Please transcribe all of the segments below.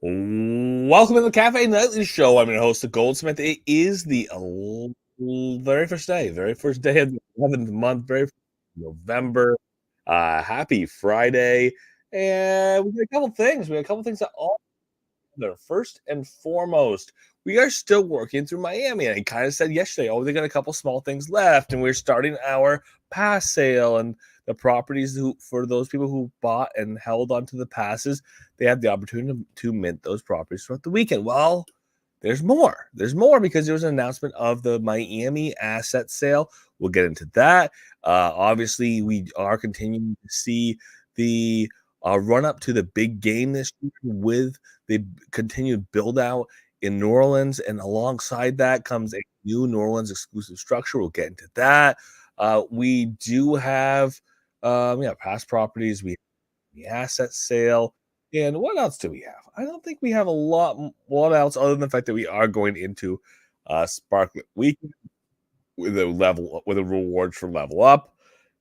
Welcome to the Cafe Nightly Show. I'm your host, the Goldsmith. It is the very first day of the 11th month, very first of November. Happy Friday. And we got a couple things. We got a couple things that all together. First and foremost, we are still working through Miami. I kind of said yesterday, they got a couple small things left, and we're starting our pass sale. And the properties for those people who bought and held onto the passes, they have the opportunity to mint those properties throughout the weekend. Well, there's more. There's more because there was an announcement of the Miami asset sale. We'll get into that. Obviously, we are continuing to see the run up to the big game this year with the continued build out in New Orleans, and alongside that comes a new New Orleans exclusive structure. We'll get into that. We do have past properties. We have the asset sale. And what else do we have? I don't think we have a lot. What else other than the fact that we are going into Sparklet Week with a reward for level up.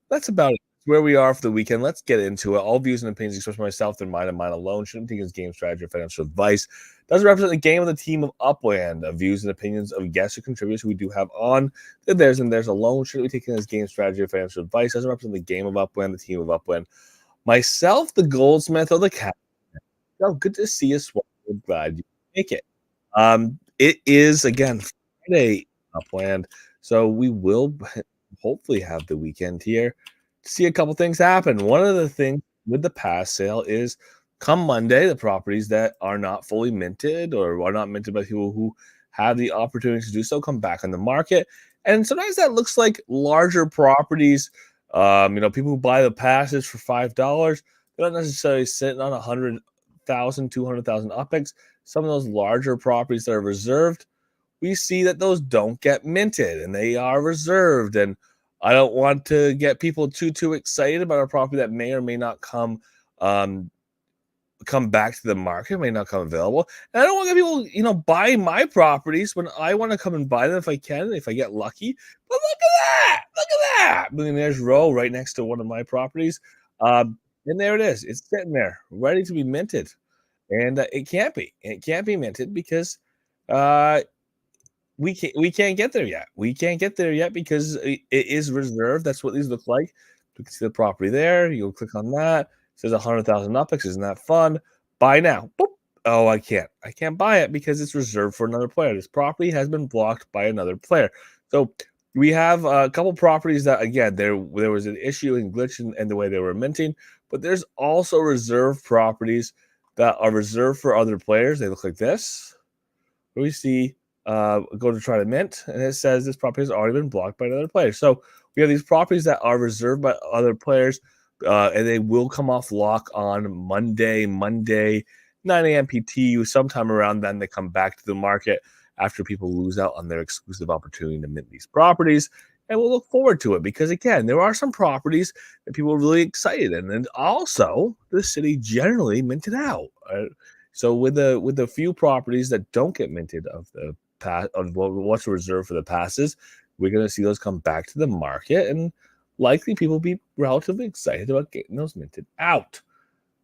That's about it. Where we are for the weekend. Let's get into it. All views and opinions expressed by myself, they're mine and mine alone. Shouldn't take as game strategy or financial advice. Doesn't represent the game of the team of Upland. Views and opinions of guests or contributors who we do have on theirs and theirs alone. Shouldn't be taken as game strategy or financial advice. Doesn't represent the game of Upland, the team of Upland. Myself, the Goldsmith, or the Cat. Oh, good to see you, Swell. Glad you make it. It is again Friday Upland, so we will hopefully have the weekend here to see a couple things happen. One of the things with the pass sale is come Monday, the properties that are not fully minted or are not minted by people who have the opportunity to do so come back on the market. And sometimes that looks like larger properties. People who buy the passes for $5, they're not necessarily sitting on 100,000, 200,000 UPEX. Some of those larger properties that are reserved, we see that those don't get minted and they are reserved. And I don't want to get people too excited about a property that may or may not come back to the market, may not come available. And I don't want to get people, buy my properties when I want to come and buy them if I can, if I get lucky. But look at that! Look at that! Millionaires Row right next to one of my properties. And there it is. It's sitting there, ready to be minted. And it can't be. It can't be minted because we can't get there yet. We can't get there yet because it is reserved. That's what these look like. You can see the property there. You'll click on that. It says 100,000 UPEX. Isn't that fun? Buy now. Boop. Oh, I can't. I can't buy it because it's reserved for another player. This property has been blocked by another player. So we have a couple properties that, again, there was an issue and glitch in the way they were minting, but there's also reserved properties that are reserved for other players. They look like this. We see go to try to mint, and it says this property has already been blocked by another player. So we have these properties that are reserved by other players, and they will come off lock on Monday, 9 a.m. PTU. Sometime around then, they come back to the market after people lose out on their exclusive opportunity to mint these properties. And we'll look forward to it because, again, there are some properties that people are really excited in. And also, the city generally minted out. So with the few properties that don't get minted of the pass of what's reserved for the passes, we're going to see those come back to the market, and likely people will be relatively excited about getting those minted out.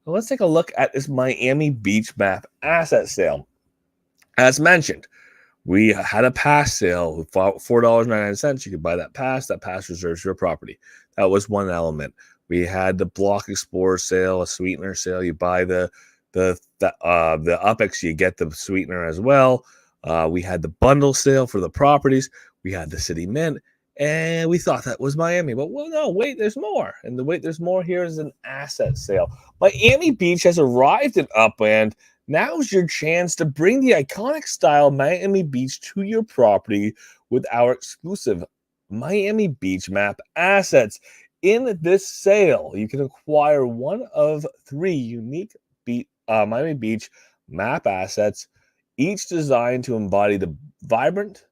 So let's take a look at this Miami Beach map asset sale. As mentioned, we had a pass sale with $4.99. You could buy that pass. That pass reserves your property. That was one element. We had the Block Explorer sale, a sweetener sale. You buy the UPEX, you get the sweetener as well. We had the bundle sale for the properties. We had the city mint, and we thought that was Miami. But no, wait, there's more. And there's more here is an asset sale. Miami Beach has arrived in Upland. Now's your chance to bring the iconic style Miami Beach to your property with our exclusive Miami Beach map assets. In this sale, you can acquire one of 3 unique Miami Beach map assets, each designed to embody the vibrant,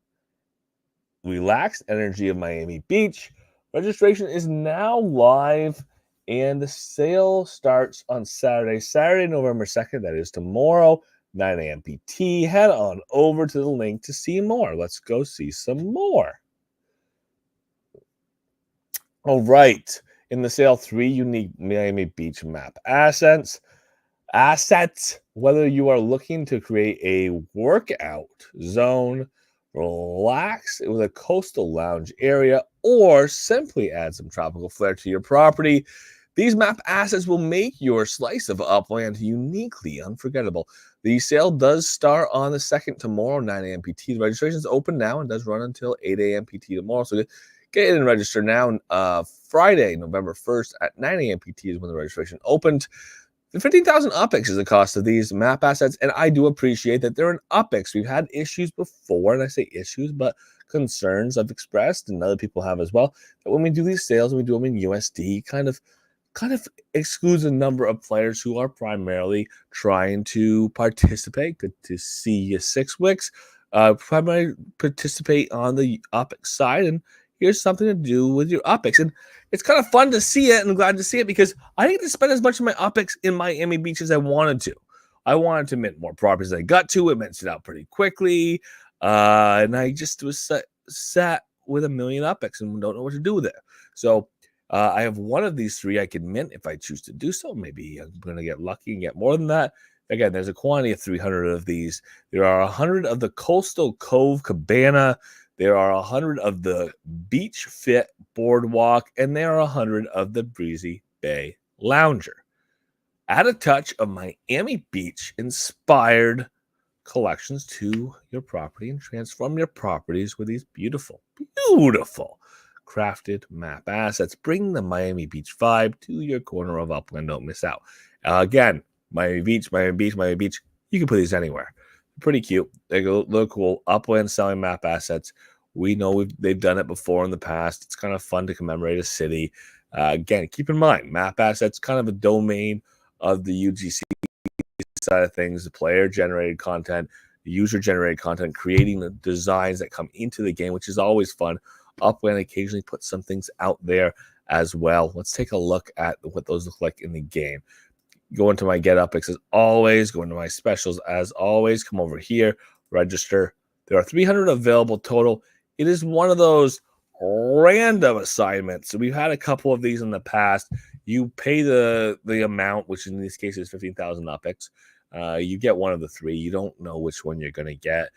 relaxed energy of Miami Beach. Registration is now live, and the sale starts on Saturday, November 2nd. That is tomorrow, 9 a.m. PT. Head on over to the link to see more. Let's go see some more. All right. In the sale, 3 unique Miami Beach map assets. assets, whether you are looking to create a workout zone, relax with a coastal lounge area, or simply add some tropical flair to your property, these map assets will make your slice of upland uniquely unforgettable. The sale does start on the 2nd tomorrow, 9 a.m. PT. The registration is open now and does run until 8 a.m. PT tomorrow. So get in and register now. Friday, November 1st at 9 a.m. PT is when the registration opened. The 15,000 UPX is the cost of these map assets, and I do appreciate that they're an UPX. We've had issues before, and I say issues, but concerns I've expressed, and other people have as well, that when we do these sales and we do them in USD, kind of excludes a number of players who are primarily trying to participate. Good to see you, Six Wicks. Primarily participate on the UPX side, and here's something to do with your UPX. And it's kind of fun to see it, and I'm glad to see it because I didn't get to spend as much of my UPX in Miami Beach as I wanted to. I wanted to mint more properties than I got to. It minted out pretty quickly, and I just was sat with a million UPX and don't know what to do with it. So I have one of these three I can mint if I choose to do so. Maybe I'm going to get lucky and get more than that. Again, there's a quantity of 300 of these. There are 100 of the Coastal Cove Cabana. There are 100 of the Beach Fit Boardwalk, and there are 100 of the Breezy Bay Lounger. Add a touch of Miami Beach inspired collections to your property and transform your properties with these beautiful, beautiful crafted map assets. Bring the Miami Beach vibe to your corner of upland. Don't miss out. Again, Miami Beach, Miami Beach, Miami Beach. You can put these anywhere. Pretty cute. They look cool. Upland selling map assets. We know they've done it before in the past. It's kind of fun to commemorate a city. Again, keep in mind, map assets kind of a domain of the UGC side of things, the player-generated content, the user-generated content, creating the designs that come into the game, which is always fun. Upland occasionally puts some things out there as well. Let's take a look at what those look like in the game. Go into my Get UPX as always. Go into my specials as always. Come over here, register. There are 300 available total. It is one of those random assignments. So we've had a couple of these in the past. You pay the amount, which in this case is 15,000 UPX. You get one of the three. You don't know which one you're going to get.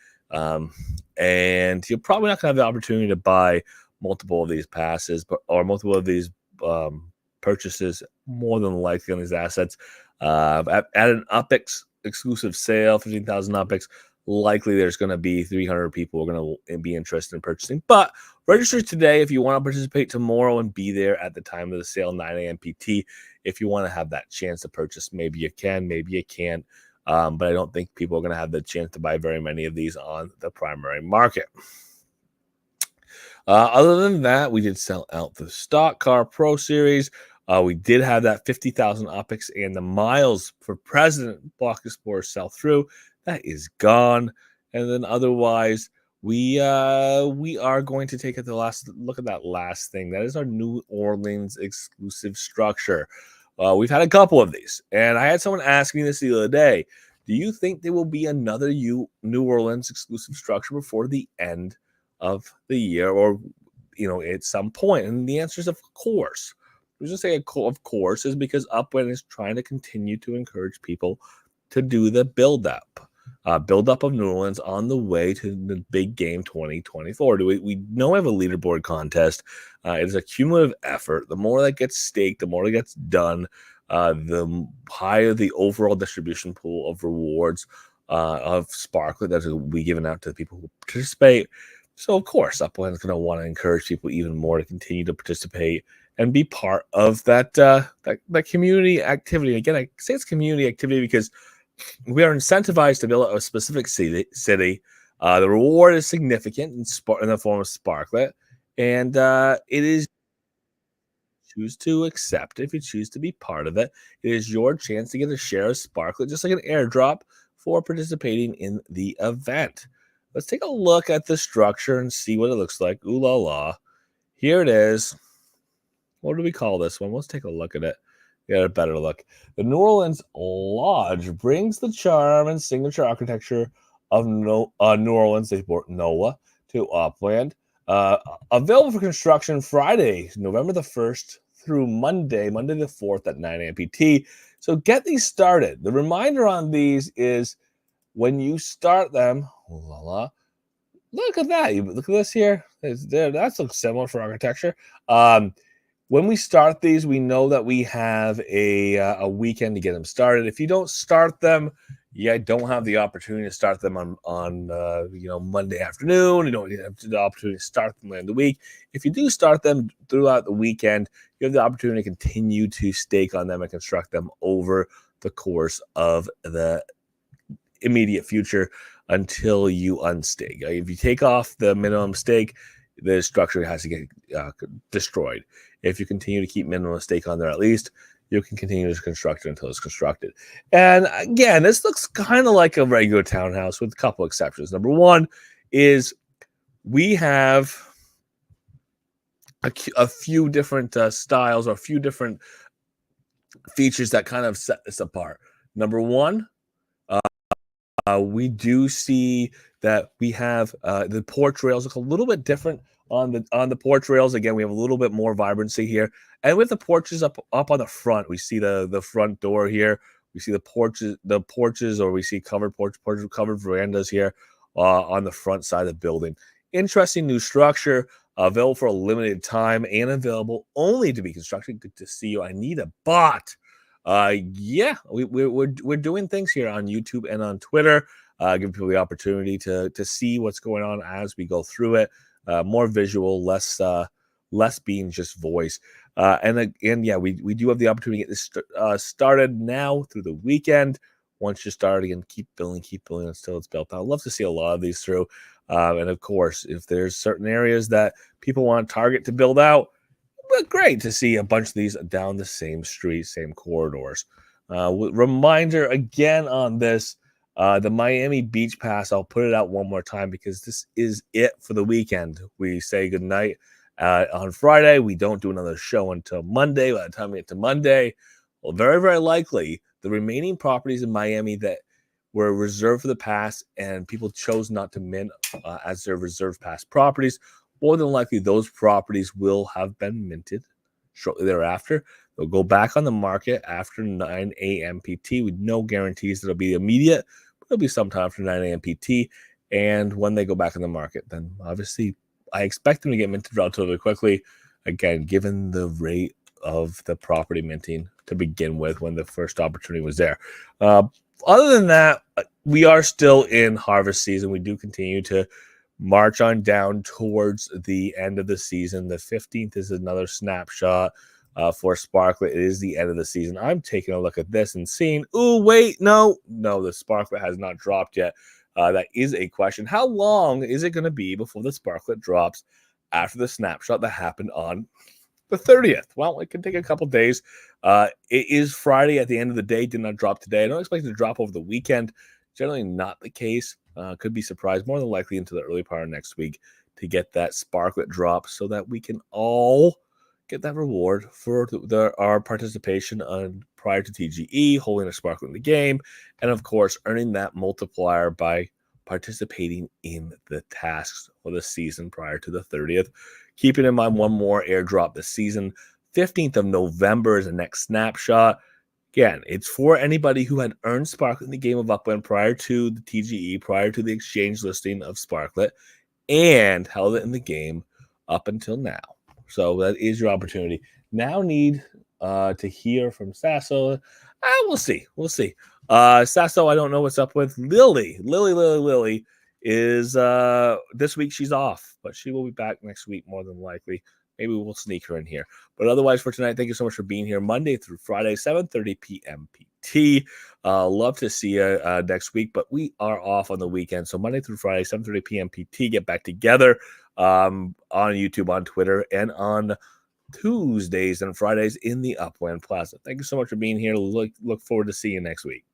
And you're probably not going to have the opportunity to buy multiple of these passes, or multiple of these purchases, more than likely on these assets. At an UPX exclusive sale, 15,000 UPX, likely there's going to be 300 people who are going to be interested in purchasing. But register today if you want to participate tomorrow and be there at the time of the sale, 9 a.m. PT. If you want to have that chance to purchase, maybe you can, maybe you can't. But I don't think people are going to have the chance to buy very many of these on the primary market. Other than that, we did sell out the Stock Car Pro Series. We did have that 50,000 UPX and the miles for President Block Explorer sell through. That is gone. And then otherwise, we are going to take the last look at that last thing. That is our New Orleans exclusive structure. We've had a couple of these, and I had someone ask me this the other day. Do you think there will be another New Orleans exclusive structure before the end of the year, or at some point? And the answer is of course. The reason I say of course is because Upland is trying to continue to encourage people to do the build up of New Orleans on the way to the big game 2024. We know we have a leaderboard contest. It is a cumulative effort. The more that gets staked, the more that gets done, the higher the overall distribution pool of rewards of Sparklet that will be given out to the people who participate. So, of course, Upland is going to want to encourage people even more to continue to participate and be part of that community activity. Again, I say it's community activity because we are incentivized to build a specific city. The reward is significant in the form of Sparklet, and it is choose to accept. If you choose to be part of it, it is your chance to get a share of Sparklet, just like an airdrop, for participating in the event. Let's take a look at the structure and see what it looks like. Ooh la la. Here it is. What do we call this one? Let's take a look at it. Get a better look. The New Orleans Lodge brings the charm and signature architecture of New Orleans. They brought NOLA to Upland. Available for construction Friday, November the 1st through Monday the 4th at 9 a.m. PT. So get these started. The reminder on these is when you start them, look at that. Look at this here. That looks similar for architecture. When we start these, we know that we have a weekend to get them started. If you don't start them, you don't have the opportunity to start them on Monday afternoon. You don't have the opportunity to start them in the week. If you do start them throughout the weekend, you have the opportunity to continue to stake on them and construct them over the course of the immediate future until you unstake. If you take off the minimum stake, the structure has to get destroyed. If you continue to keep minimum stake on there, at least you can continue to construct it until it's constructed. And again, this looks kind of like a regular townhouse with a couple exceptions. Number one is we have a few different styles or a few different features that kind of set this apart. Number one, we do see that we have the porch rails look a little bit different on the porch rails. Again, we have a little bit more vibrancy here, and with the porches up on the front, we see the front door here. We see the porches, or we see covered covered verandas here on the front side of the building. Interesting new structure, available for a limited time and available only to be constructed. Good to see you. I need a bot. Yeah, we're doing things here on YouTube and on Twitter, giving people the opportunity to see what's going on as we go through it. More visual, less being just voice. And yeah, we do have the opportunity to get this started now through the weekend. Once you start again, keep building until it's built out. I'd love to see a lot of these through. And of course, if there's certain areas that people want to target to build out, but great to see a bunch of these down the same street, same corridors. Reminder again on this, the Miami Beach Pass, I'll put it out one more time because this is it for the weekend. We say goodnight on Friday. We don't do another show until Monday. By the time we get to Monday, well, very, very likely the remaining properties in Miami that were reserved for the pass and people chose not to mint as their reserve pass properties, more than likely those properties will have been minted shortly thereafter. They'll go back on the market after 9 a.m. PT with no guarantees that it'll be immediate, but it'll be sometime after 9 a.m. PT. And when they go back on the market, then obviously I expect them to get minted relatively quickly. Again, given the rate of the property minting to begin with when the first opportunity was there. Other than that, we are still in harvest season. We do continue to march on down towards the end of the season. The 15th is another snapshot for Sparklet. It is the end of the season. I'm taking a look at this and seeing, oh, wait, no, the Sparklet has not dropped yet. That is a question. How long is it going to be before the Sparklet drops after the snapshot that happened on the 30th? Well, it can take a couple days. It is Friday at the end of the day. Did not drop today. I don't expect it to drop over the weekend. Generally not the case. Could be surprised more than likely into the early part of next week to get that Sparklet drop so that we can all get that reward for our participation on prior to TGE, holding a Sparklet in the game, and of course earning that multiplier by participating in the tasks for the season prior to the 30th. Keeping in mind one more airdrop this season. 15th of November is the next snapshot. Again, it's for anybody who had earned Sparklet in the game of Upland prior to the TGE, prior to the exchange listing of Sparklet, and held it in the game up until now. So that is your opportunity. Now need to hear from Sasso. We'll see. Sasso, I don't know what's up with. Lily is this week she's off, but she will be back next week more than likely. Maybe we'll sneak her in here. But otherwise, for tonight, thank you so much for being here Monday through Friday, 7:30 p.m. PT. Love to see you next week, but we are off on the weekend. So Monday through Friday, 7:30 p.m. PT. Get back together on YouTube, on Twitter, and on Tuesdays and Fridays in the Upland Plaza. Thank you so much for being here. Look forward to seeing you next week.